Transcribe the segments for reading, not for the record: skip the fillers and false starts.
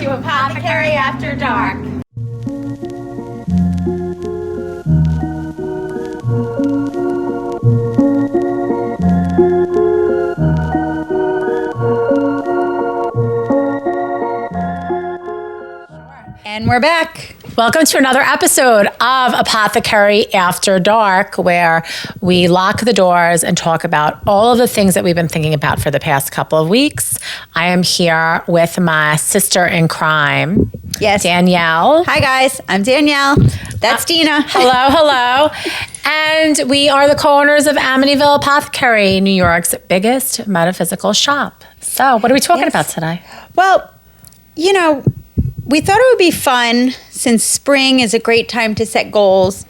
to Apothecary After Dark. And we're back. Welcome to another episode of Apothecary After Dark, where we lock the doors and talk about all of the things that we've been thinking about for the past couple of weeks. I am here with my sister in crime, Yes. Danielle. Hi, guys. I'm Danielle. That's Dina. Hello. And we are the co-owners of Amityville Apothecary, New York's biggest metaphysical shop. So what are we talking about today? Well, we thought it would be fun since spring is a great time to set goals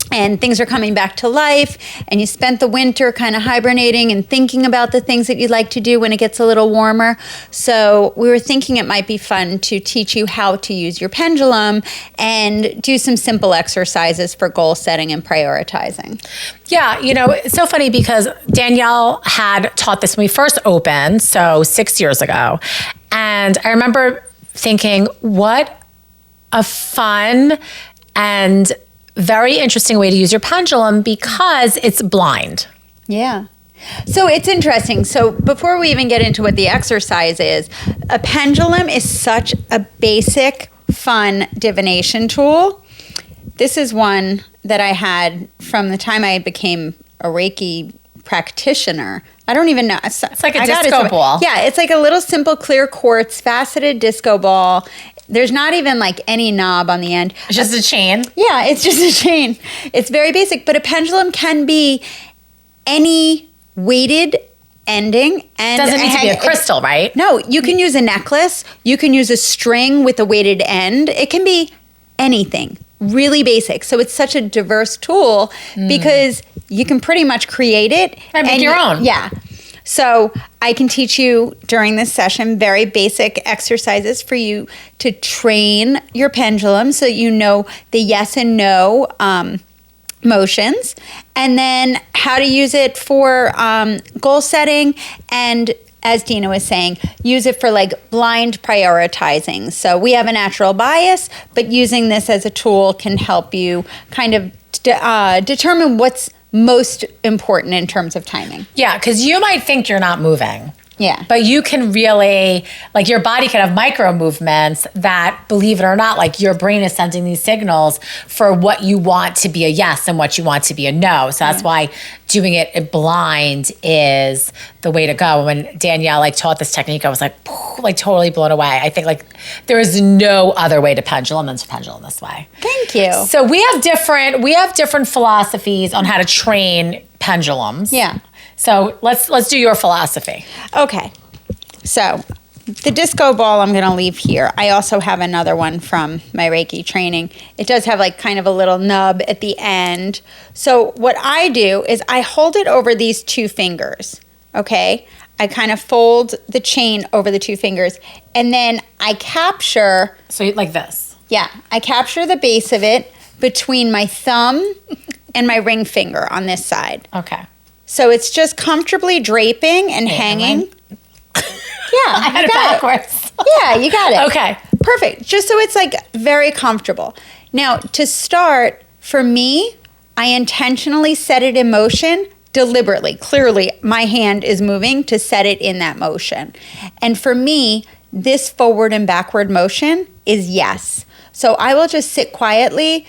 and things are coming back to life and you spent the winter kind of hibernating and thinking about the things that you'd like to do when it gets a little warmer. So we were thinking it might be fun to teach you how to use your pendulum and do some simple exercises for goal setting and prioritizing. Yeah, it's so funny because Danielle had taught this when we first opened, so 6 years ago. And I remember thinking, what a fun and very interesting way to use your pendulum because it's blind. Yeah. So it's interesting. So before we even get into what the exercise is, a pendulum is such a basic, fun divination tool. This is one that I had from the time I became a Reiki practitioner. I don't even know. It's like a disco ball. Yeah, it's like a little simple clear quartz faceted disco ball. There's not even like any knob on the end. It's just a chain. Yeah, it's just a chain. It's very basic, but a pendulum can be any weighted ending. And doesn't need to be a crystal, right? No, you can use a necklace. You can use a string with a weighted end. It can be anything. Really basic. So it's such a diverse tool because you can pretty much create it. And make your own. Yeah. So I can teach you during this session very basic exercises for you to train your pendulum so you know the yes and no motions, and then how to use it for goal setting, and as Dina was saying, use it for like blind prioritizing. So we have a natural bias, but using this as a tool can help you kind of determine what's most important in terms of timing. Yeah, because you might think you're not moving. Yeah. But you can really, like your body can have micro movements that, believe it or not, like your brain is sending these signals for what you want to be a yes and what you want to be a no. So that's why doing it blind is the way to go. When Danielle taught this technique, I was like totally blown away. I think there is no other way to pendulum than to pendulum this way. Thank you. So we have different philosophies on how to train pendulums. Yeah. So let's do your philosophy. Okay. So the disco ball I'm going to leave here. I also have another one from my Reiki training. It does have kind of a little nub at the end. So what I do is I hold it over these two fingers. Okay. I kind of fold the chain over the two fingers and then I capture. So like this. Yeah. I capture the base of it between my thumb and my ring finger on this side. Okay. So it's just comfortably draping and hanging. Yeah, I had it backwards. Yeah, you got it. Okay. Perfect. Just so it's very comfortable. Now, to start, for me, I intentionally set it in motion deliberately. Clearly, my hand is moving to set it in that motion. And for me, this forward and backward motion is yes. So I will just sit quietly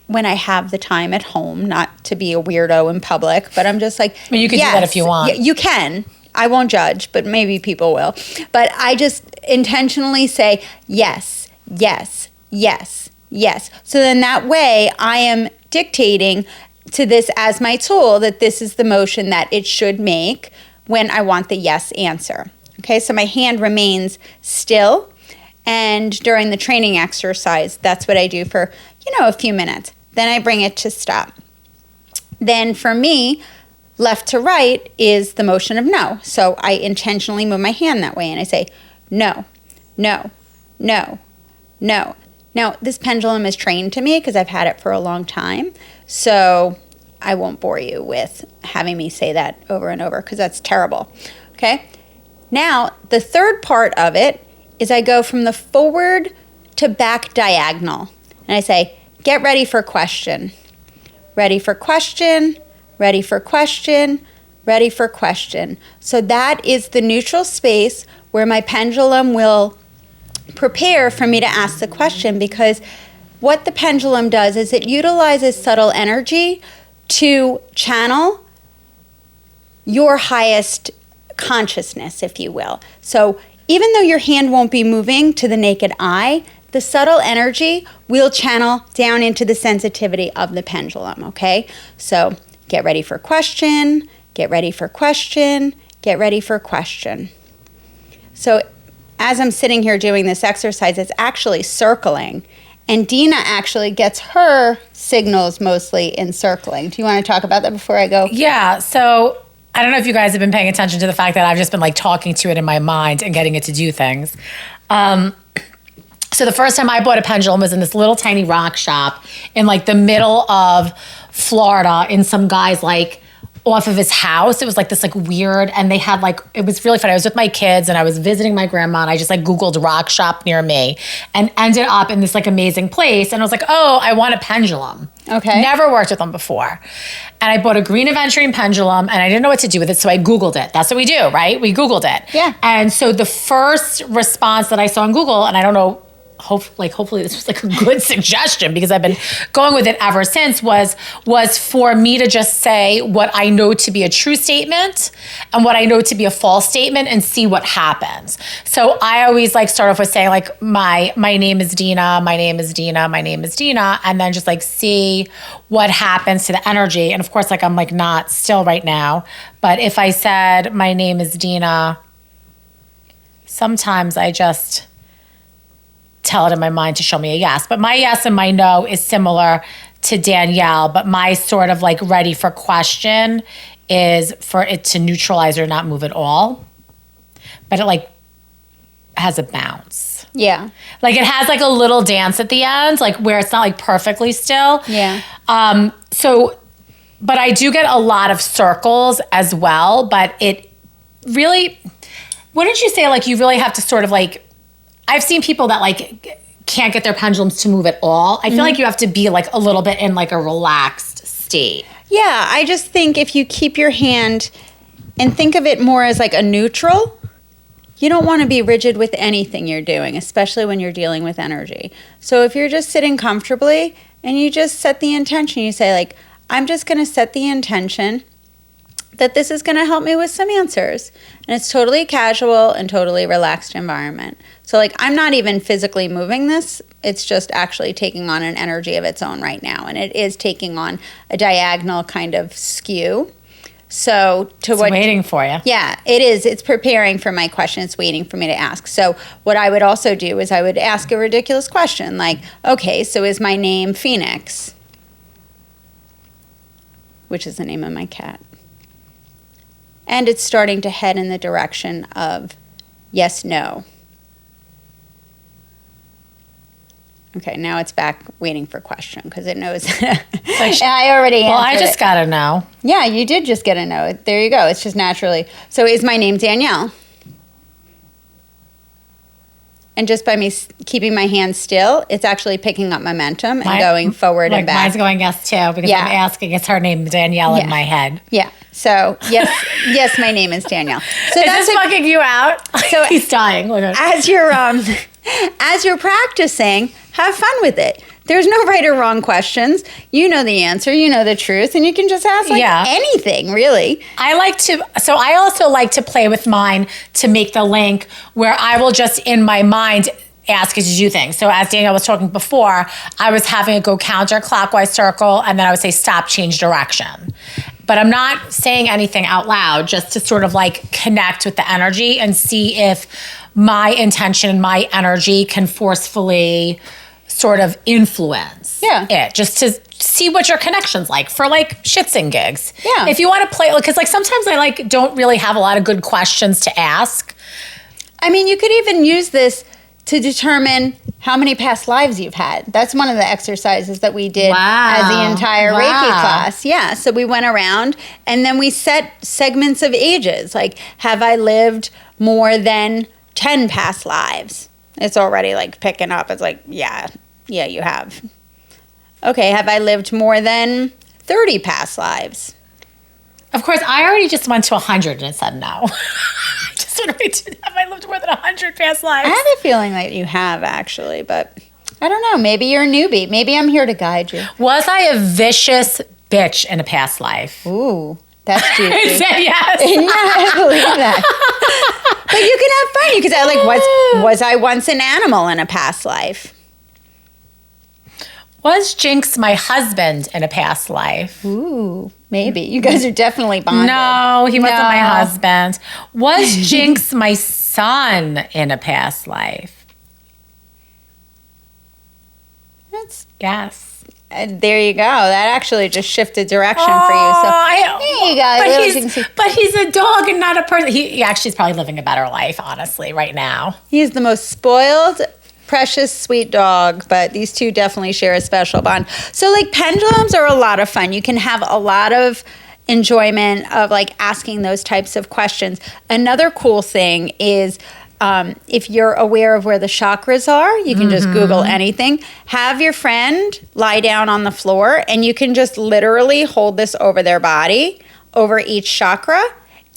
when I have the time at home, not to be a weirdo in public, but I'm just like, you can do that if you want. You can. I won't judge, but maybe people will. But I just intentionally say, yes, yes, yes, yes. So then that way I am dictating to this as my tool that this is the motion that it should make when I want the yes answer. Okay, so my hand remains still. And during the training exercise, that's what I do for a few minutes. Then I bring it to stop. Then for me, left to right is the motion of no. So I intentionally move my hand that way and I say, no, no, no, no. Now, this pendulum is trained to me because I've had it for a long time. So I won't bore you with having me say that over and over because that's terrible. Okay? Now, the third part of it is I go from the forward to back diagonal. And I say, get ready for question. Ready for question, ready for question, ready for question. So that is the neutral space where my pendulum will prepare for me to ask the question, because what the pendulum does is it utilizes subtle energy to channel your highest consciousness, if you will. So even though your hand won't be moving to the naked eye, the subtle energy will channel down into the sensitivity of the pendulum, okay? So get ready for question, get ready for question, get ready for question. So as I'm sitting here doing this exercise, it's actually circling. And Dina actually gets her signals mostly in circling. Do you want to talk about that before I go? Yeah, so I don't know if you guys have been paying attention to the fact that I've just been like talking to it in my mind and getting it to do things. So the first time I bought a pendulum was in this little tiny rock shop in like the middle of Florida in some guy's like off of his house. It was like this like weird, and they had like, it was really funny. I was with my kids and I was visiting my grandma, and I just like Googled rock shop near me and ended up in this like amazing place. And I was like, oh, I want a pendulum. Okay. Never worked with them before. And I bought a green aventurine pendulum and I didn't know what to do with it. So I Googled it. That's what we do, right? We Googled it. Yeah. And so the first response that I saw on Google, and I don't know, hopefully this was like a good suggestion because I've been going with it ever since, was for me to just say what I know to be a true statement and what I know to be a false statement and see what happens. So I always like start off with saying like my name is Dina, my name is Dina, my name is Dina, and then just like see what happens to the energy. And of course, like I'm like not still right now, but if I said my name is Dina, sometimes I just tell it in my mind to show me a yes. But my yes and my no is similar to Danielle, but my sort of like ready for question is for it to neutralize or not move at all. But it like has a bounce. Yeah. Like it has like a little dance at the end, like where it's not like perfectly still. Yeah. But I do get a lot of circles as well, but it really, wouldn't you say like you really have to sort of like, I've seen people that like can't get their pendulums to move at all. I feel like you have to be like a little bit in like a relaxed state. Yeah, I just think if you keep your hand and think of it more as like a neutral, you don't want to be rigid with anything you're doing, especially when you're dealing with energy. So if you're just sitting comfortably and you just set the intention, you say like, I'm just going to set the intention that this is going to help me with some answers. And it's totally casual and totally relaxed environment. So like I'm not even physically moving this. It's just actually taking on an energy of its own right now. And it is taking on a diagonal kind of skew. So to It's waiting for you. Yeah, it is. It's preparing for my question. It's waiting for me to ask. So what I would also do is I would ask a ridiculous question like, okay, so is my name Phoenix? Which is the name of my cat. And it's starting to head in the direction of yes, no. Okay, now it's back waiting for question because it knows. I already answered. Well, I just got to know. Yeah, you did just get a no. There you go. It's just naturally. So is my name Danielle? And just by me keeping my hand still, it's actually picking up momentum and going forward and back. Mine's going yes too because I'm asking. It's her name Danielle in my head. Yeah. So yes, my name is Danielle. So is this fucking you out? So he's dying. Look at as you're practicing, have fun with it. There's no right or wrong questions. You know the answer. You know the truth, and you can just ask anything, really. I also like to play with mine to make the link where I will just in my mind ask it to do things. So as Danielle was talking before, I was having it go counterclockwise circle, and then I would say stop, change direction. But I'm not saying anything out loud, just to sort of like connect with the energy and see if my intention and my energy can forcefully sort of influence it, just to see what your connection's like for like shits and gigs. Yeah. If you want to play, because like sometimes I like don't really have a lot of good questions to ask. I mean, you could even use this to determine how many past lives you've had. That's one of the exercises that we did as the entire Reiki class. Yeah, so we went around and then we set segments of ages. Like, have I lived more than 10 past lives? It's already like picking up. It's like, yeah, you have. Okay, have I lived more than 30 past lives? Of course, I already just went to 100 and it said no. I just want to have I lived more than 100 past lives? I have a feeling that you have, actually, but I don't know. Maybe you're a newbie. Maybe I'm here to guide you. Was I a vicious bitch in a past life? Ooh, that's I juicy. said yes. Yeah, I believe that. But you can have fun. You can say, like, was I once an animal in a past life? Was Jinx my husband in a past life? Ooh, maybe. You guys are definitely bonded. No, he wasn't No. my husband. Was Jinx my son in a past life? That's Yes. there you go. That actually just shifted direction for you. So there you go. But he's a dog and not a person. He actually is probably living a better life, honestly, right now. He's the most spoiled, precious, sweet dog, but these two definitely share a special bond. So like pendulums are a lot of fun. You can have a lot of enjoyment of like asking those types of questions. Another cool thing is if you're aware of where the chakras are, you can just Google anything. Have your friend lie down on the floor and you can just literally hold this over their body, over each chakra,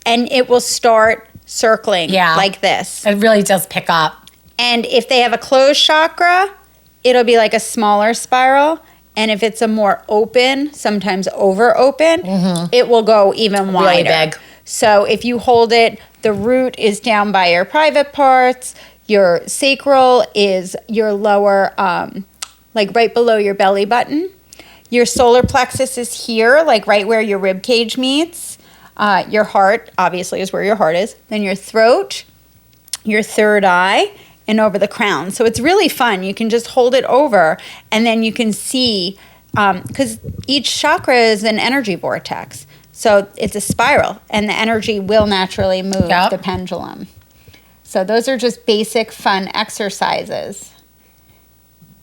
and it will start circling like this. It really does pick up. And if they have a closed chakra, it'll be like a smaller spiral. And if it's a more open, sometimes over open, it will go even wider. Really big. So if you hold it, the root is down by your private parts. Your sacral is your lower, like right below your belly button. Your solar plexus is here, like right where your rib cage meets. Your heart, obviously, is where your heart is. Then your throat, your third eye, and over the crown. So it's really fun. You can just hold it over and then you can see, because each chakra is an energy vortex. So it's a spiral and the energy will naturally move the pendulum. So those are just basic fun exercises.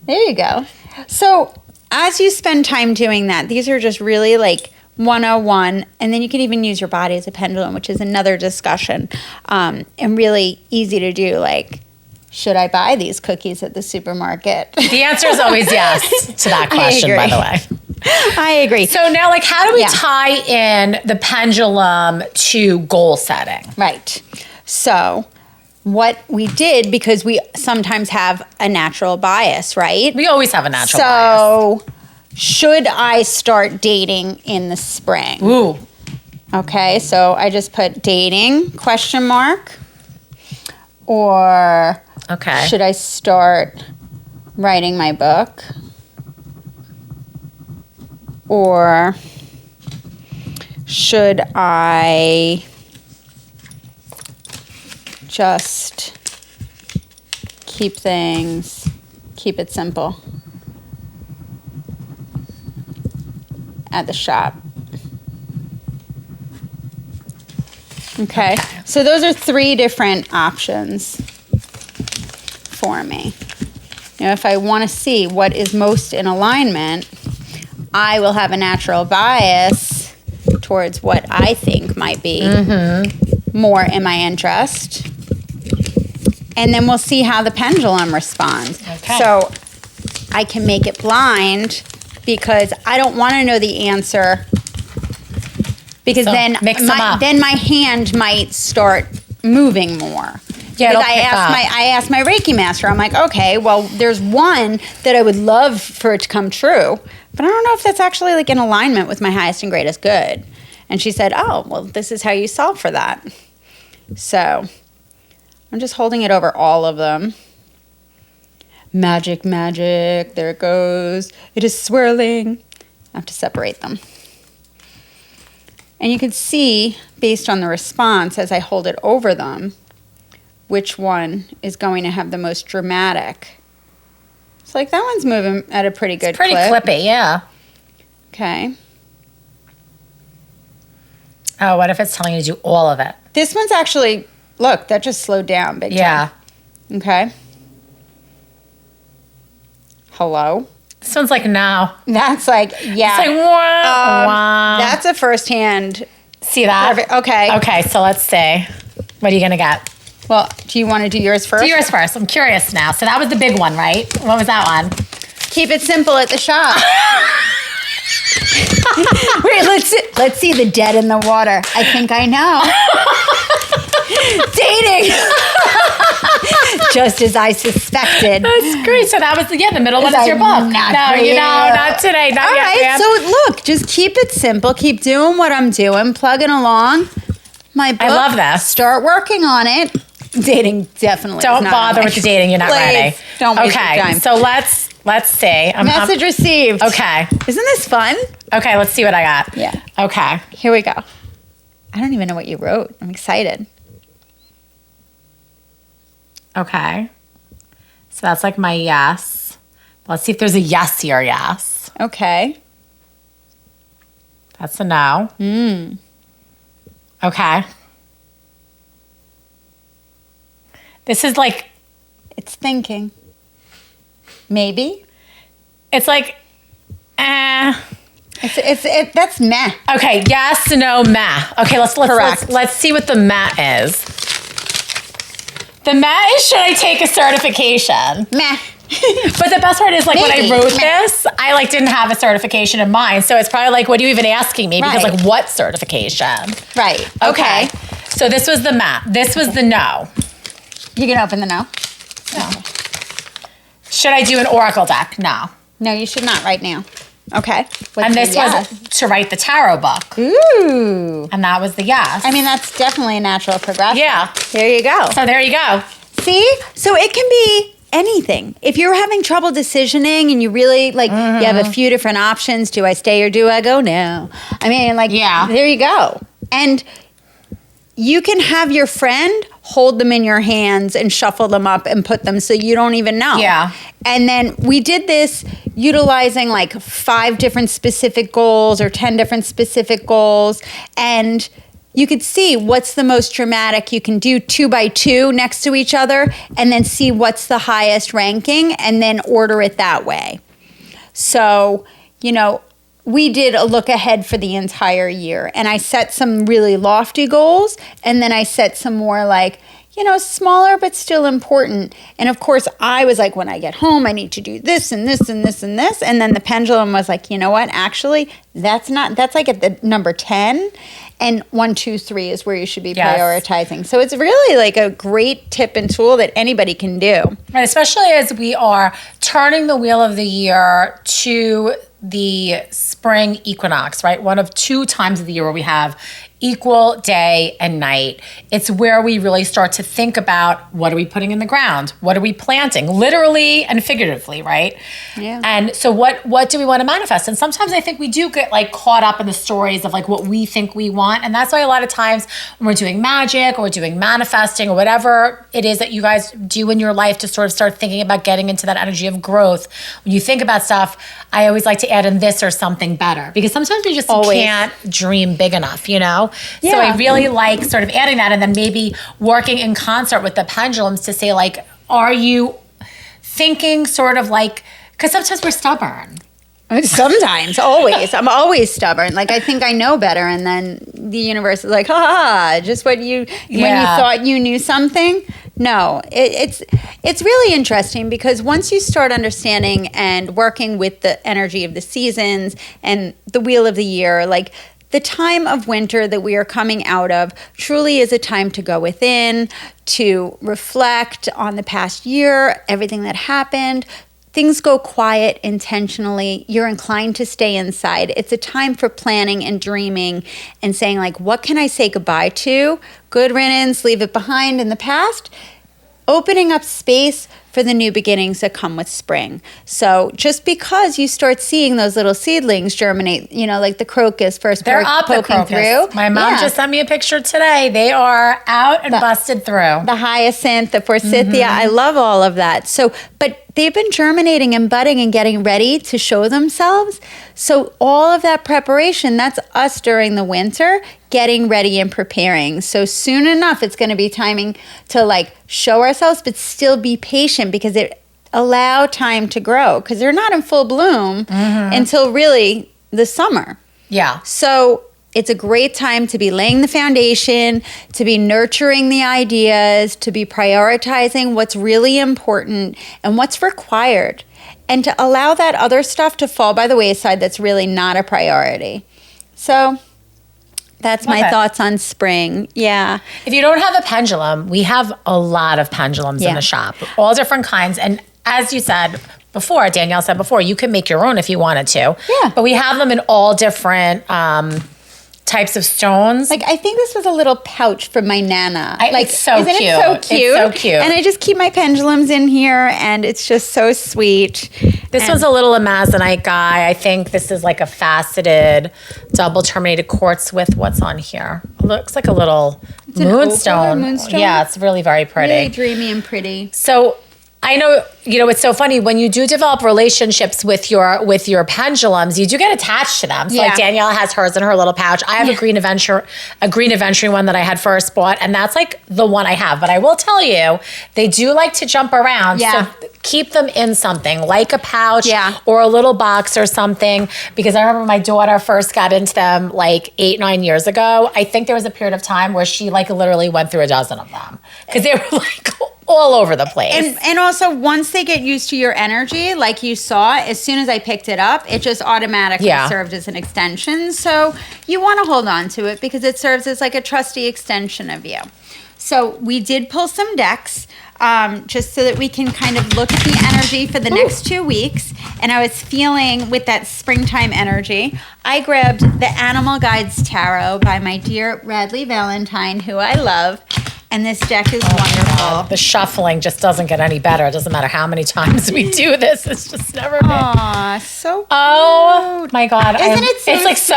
There you go. So as you spend time doing that, these are just really like 101, and then you can even use your body as a pendulum, which is another discussion, and really easy to do. Like, should I buy these cookies at the supermarket? The answer is always yes to that question, by the way. I agree. So now, like, how do we tie in the pendulum to goal setting? Right. So what we did, because we sometimes have a natural bias, right? We always have a natural bias. So should I start dating in the spring? Ooh. Okay, so I just put dating, question mark, or should I start writing my book? Or should I just keep it simple at the shop? Okay, so those are three different options for me. Now, if I want to see what is most in alignment, I will have a natural bias towards what I think might be more in my interest. And then we'll see how the pendulum responds. Okay. So I can make it blind because I don't want to know the answer, because So then mix 'em up. then my hand might start moving more. Yeah, Because I asked my Reiki master, I'm like, okay, well, there's one that I would love for it to come true, but I don't know if that's actually like in alignment with my highest and greatest good. And she said, oh, well, this is how you solve for that. So I'm just holding it over all of them. Magic, magic, there it goes. It is swirling. I have to separate them. And you can see, based on the response as I hold it over them, which one is going to have the most dramatic. It's like that one's moving at a pretty good clip. Pretty clippy, yeah. Okay. Oh, what if it's telling you to do all of it? This one's actually, look, that just slowed down big time. Okay. Hello? This one's like, no. That's like, yeah. It's like, wow. That's a firsthand. See that? Perfect. Okay. Okay, so let's see. What are you going to get? Well, do you want to do yours first? Do yours first. I'm curious now. So that was the big one, right? What was that one? Keep it simple at the shop. Wait, let's see the dead in the water. I think I know. Dating. Just as I suspected. That's great. So that was the middle one is your book. Not today. Not All yet, right. man. So look, just keep it simple. Keep doing what I'm doing. Plugging along. My book. I love this. Start working on it. Dating definitely. Don't bother with the dating. You're not ready. Don't waste your time. So let's see. Message received. Okay. Isn't this fun? Okay. Let's see what I got. Yeah. Okay. Here we go. I don't even know what you wrote. I'm excited. Okay. So that's like my yes. Let's see if there's a yes here. Yes. Okay. That's a no. Okay. This is like, It's thinking. Maybe. it's like, That's meh. Okay, yes, no, meh. Okay, Correct. let's see what the meh is. The meh is, should I take a certification? Meh. But the best part is, like, when I Maybe. wrote this, I, like, didn't have a certification in mind. So it's probably like, what are you even asking me? Because, Right. like, what certification? Right. Okay. So this was the meh. This was the no. You can open the no. Should I do an oracle deck? No. No, you should not right now. Okay. What's And the this yes? was to write the tarot book. Ooh. And that was the yes. I mean, that's definitely a natural progression. Yeah. There you go. So there you go. See? So it can be anything. If you're having trouble decisioning and you really, like, you have a few different options, do I stay or do I go? No. I mean, like, Yeah. there you go. And you can have your friend hold them in your hands and shuffle them up and put them so you don't even know. Yeah. And then we did this utilizing like 5 different specific goals or 10 different specific goals. And you could see what's the most dramatic. You can do 2 by 2 next to each other and then see what's the highest ranking and then order it that way. So, you know, we did a look ahead for the entire year, and I set some really lofty goals, and then I set some more like, you know, smaller but still important. And of course, I was like, when I get home, I need to do this and this and this and this. And then the pendulum was like, you know what? Actually, that's like at the number 10, and 1, 2, 3 is where you should be Yes. prioritizing. So it's really like a great tip and tool that anybody can do. Right, especially as we are turning the wheel of the year to the spring equinox, right? One of 2 times of the year where we have equal day and night. It's where we really start to think about, what are we putting in the ground? What are we planting? Literally and figuratively, right? Yeah. And so what do we want to manifest? And sometimes I think we do get like caught up in the stories of like what we think we want. And that's why a lot of times when we're doing magic or we're doing manifesting or whatever it is that you guys do in your life to sort of start thinking about getting into that energy of growth, when you think about stuff, I always like to add in this or something better, because sometimes we just can't dream big enough, you know? So I really like sort of adding that, and then maybe working in concert with the pendulums to say, like, are you thinking sort of like, because sometimes we're stubborn. Sometimes, always. I'm always stubborn. Like, I think I know better, and then the universe is like, ha ha, just when you thought you knew something. No, it's really interesting, because once you start understanding and working with the energy of the seasons and the wheel of the year, like the time of winter that we are coming out of truly is a time to go within, to reflect on the past year, everything that happened. Things go quiet intentionally. You're inclined to stay inside. It's a time for planning and dreaming and saying, like, what can I say goodbye to? Good riddance, leave it behind in the past. Opening up space for the new beginnings that come with spring. So just because you start seeing those little seedlings germinate, you know, like the crocus first They're up the poking crocus. through. My mom just sent me a picture today. They are out and busted through. The hyacinth, the forsythia, I love all of that. So, but they've been germinating and budding and getting ready to show themselves. So all of that preparation, that's us during the winter, getting ready and preparing. So soon enough, it's going to be timing to like show ourselves, but still be patient, because it allow time to grow, because they're not in full bloom until really the summer. Yeah. So It's a great time to be laying the foundation, to be nurturing the ideas, to be prioritizing what's really important and what's required, and to allow that other stuff to fall by the wayside that's really not a priority. So that's my thoughts on spring. Yeah. If you don't have a pendulum, we have a lot of pendulums in the shop, all different kinds. And as you said before, Danielle said before, you can make your own if you wanted to. Yeah. But we have them in all different types of stones. Like, I think this was a little pouch from my Nana. It's so isn't cute. It so cute? It's so cute. And I just keep my pendulums in here, and it's just so sweet. This one's a little amazonite guy. I think this is like a faceted, double terminated quartz with what's on here. It looks like a little moonstone. Yeah, it's really very pretty. Really dreamy and pretty. So I know, it's so funny when you do develop relationships with your pendulums, you do get attached to them. So like Danielle has hers in her little pouch. I have a green aventurine one that I had first bought, and that's like the one I have. But I will tell you, they do like to jump around. Yeah. So keep them in something like a pouch or a little box or something. Because I remember my daughter first got into them like 8-9 years ago. I think there was a period of time where she like literally went through a dozen of them because they were like all over the place. And also, once they get used to your energy, like you saw, as soon as I picked it up, it just automatically served as an extension. So you want to hold on to it because it serves as like a trusty extension of you. So we did pull some decks just so that we can kind of look at the energy for the next 2 weeks. And I was feeling with that springtime energy, I grabbed the Animal Guides Tarot by my dear Radley Valentine, who I love. And this deck is wonderful. The shuffling just doesn't get any better. It doesn't matter how many times we do this. It's just never been. Aw, so cute. Oh my God. Isn't it so it's like so,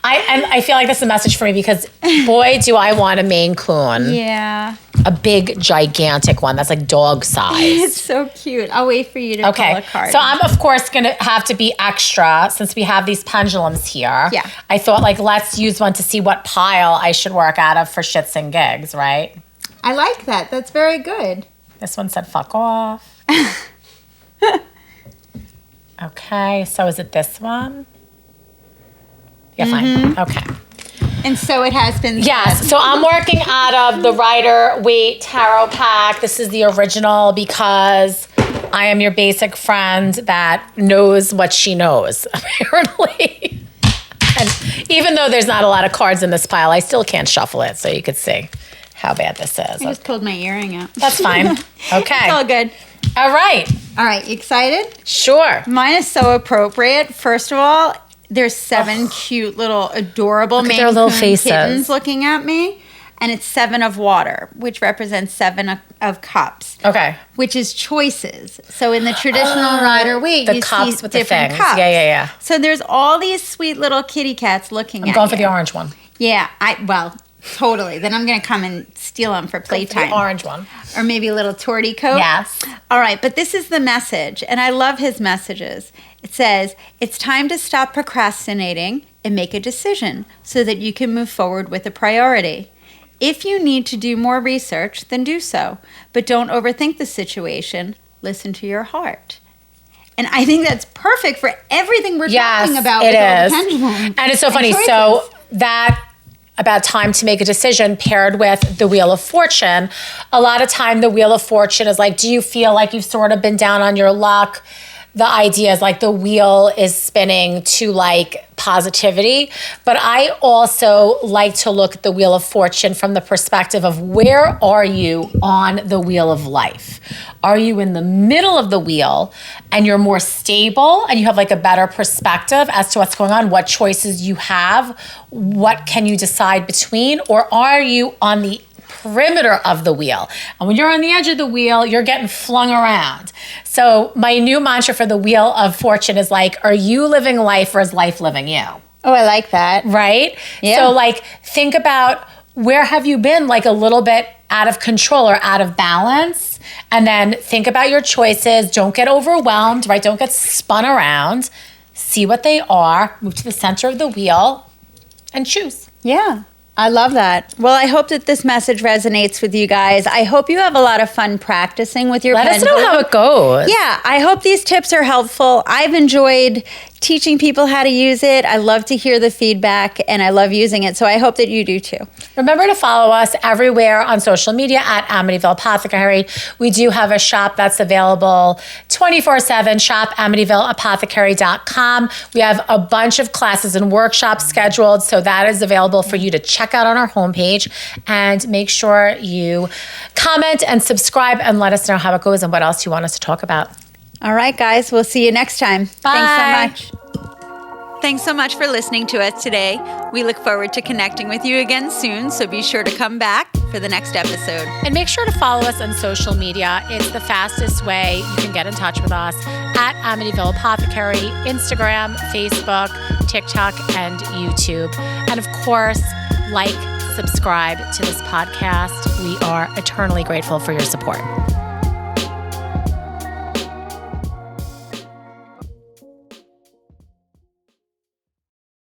I feel like this is a message for me because boy, do I want a Maine Coon. Yeah. A big, gigantic one that's like dog size. It's so cute. I'll wait for you to pull a card. So I'm, of course, going to have to be extra since we have these pendulums here. Yeah. I thought, like, let's use one to see what pile I should work out of for shits and gigs, right? I like that. That's very good. This one said, fuck off. Okay, so is it this one? Yeah, fine. Okay. And so it has been. Yes, so I'm working out of the Rider-Waite Tarot pack. This is the original because I am your basic friend that knows what she knows, apparently. And even though there's not a lot of cards in this pile, I still can't shuffle it, so you could see how bad this is. I just pulled my earring out. That's fine. Okay. It's all good. All right. All right, you excited? Sure. Mine is so appropriate. First of all, there's 7 cute little adorable Maine their little Coon faces. kittens looking at me. And it's 7 of water, which represents 7 of cups. Okay. Which is choices. So in the traditional Rider-Waite, The you cups see with the different things. cups. Yeah. So there's all these sweet little kitty cats looking at you. I'm going for the orange one. Yeah, totally. Then I'm going to come and steal them for playtime. The orange one. Or maybe a little torty coat. Yes. All right, but this is the message, and I love his messages. It says, it's time to stop procrastinating and make a decision so that you can move forward with a priority. If you need to do more research, then do so. But don't overthink the situation. Listen to your heart. And I think that's perfect for everything we're talking about with all the pendulum. And it's so funny. So that about time to make a decision paired with the Wheel of Fortune. A lot of time the Wheel of Fortune is like, do you feel like you've sort of been down on your luck? The idea is like the wheel is spinning to like positivity. But I also like to look at the Wheel of Fortune from the perspective of where are you on the wheel of life? Are you in the middle of the wheel and you're more stable and you have like a better perspective as to what's going on, what choices you have, what can you decide between? Or are you on the perimeter of the wheel? And when you're on the edge of the wheel, you're getting flung around. So my new mantra for the Wheel of Fortune is like, are you living life or is life living you? Oh, I like that. Right? Yeah. So like, think about where have you been like a little bit out of control or out of balance? And then think about your choices. Don't get overwhelmed, right? Don't get spun around. See what they are. Move to the center of the wheel and choose. Yeah. I love that. Well, I hope that this message resonates with you guys. I hope you have a lot of fun practicing with your Let us pendulum. know how it goes. Yeah, I hope these tips are helpful. I've enjoyed teaching people how to use it. I love to hear the feedback, and I love using it. So I hope that you do too. Remember to follow us everywhere on social media at Amityville Apothecary. We do have a shop that's available 24/7, shop amityvilleapothecary.com. We have a bunch of classes and workshops scheduled, so that is available for you to check out on our homepage. And make sure you comment and subscribe and let us know how it goes and what else you want us to talk about. All right, guys. We'll see you next time. Bye. Thanks so much. Thanks so much for listening to us today. We look forward to connecting with you again soon, so be sure to come back for the next episode. And make sure to follow us on social media. It's the fastest way you can get in touch with us at Amityville Apothecary, Instagram, Facebook, TikTok, and YouTube. And of course, like, subscribe to this podcast. We are eternally grateful for your support.